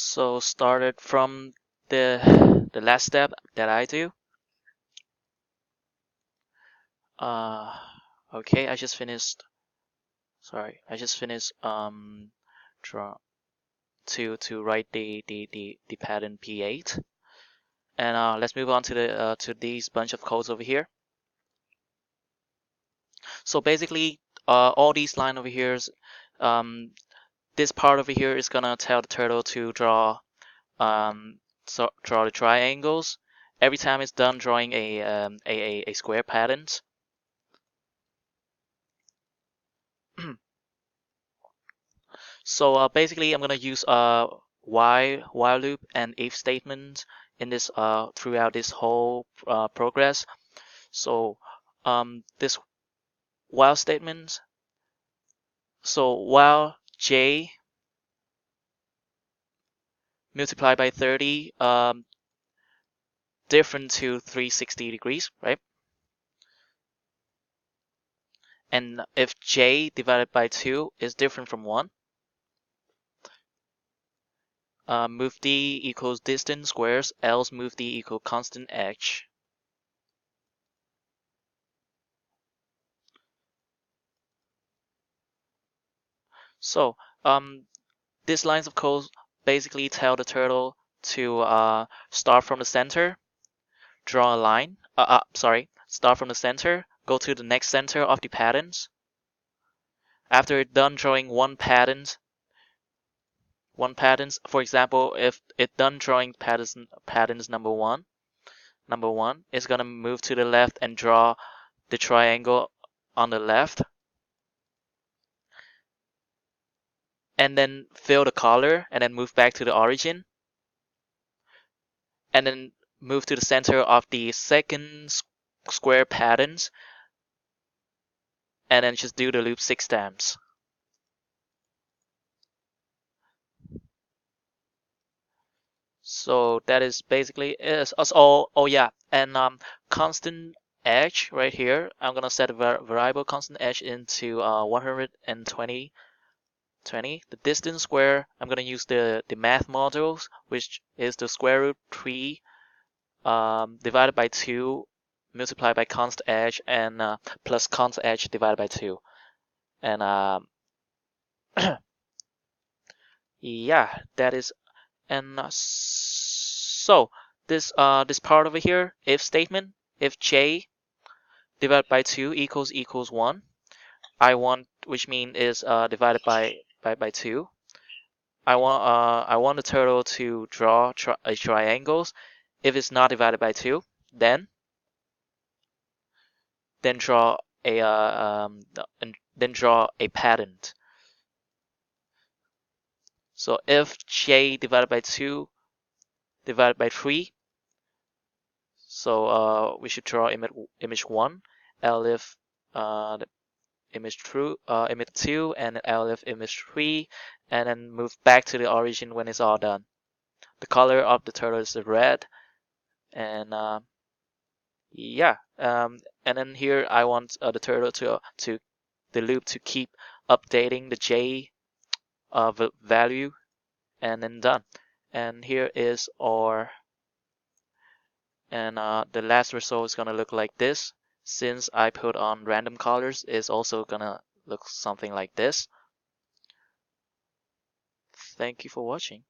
So started from the last step that I do. Okay, I just finished. Sorry, I just finished draw to write the pattern P8, and let's move on to these bunch of codes over here. So basically, all these line over here is, this part over here is gonna tell the turtle to draw draw the triangles every time it's done drawing a square pattern. So basically, I'm gonna use while loop and if statement in this throughout this whole progress. So this while statement. So while j multiplied by 30 different to 360 degrees, right? And if j divided by 2 is different from 1, move d equals distance squares, else move d equal constant h. So these lines of code basically tell the turtle to start from the center, draw a line. Start from the center, go to the next center of the patterns. After it's done drawing one pattern, for example, if it's done drawing patterns number one, it's gonna move to the left and draw the triangle on the left, and then fill the color, and then move back to the origin, and then move to the center of the second square patterns, and then just do the loop 6 times. So that is basically it. Oh yeah, and constant edge right here. I'm gonna set a variable constant edge into 120. The distance square, I'm gonna use the math modules, which is the square root 3 divided by 2 multiplied by const edge and plus const edge divided by 2. And yeah, that is. And so this part over here, if statement, if j divided by 2 equals 1, which means is divided by 2. I want the turtle to draw a triangles. If it's not divided by 2, then draw a pattern. So if j divided by 2 divided by 3, so we should draw image 1, elif the image 2, and elif image 3, and then move back to the origin when it's all done. The color of the turtle is red, and yeah, and then here I want the turtle to the loop to keep updating the j value, and then done. And here is our, and the last result is gonna look like this. Since I put on random colors, it's also gonna look something like this. Thank you for watching.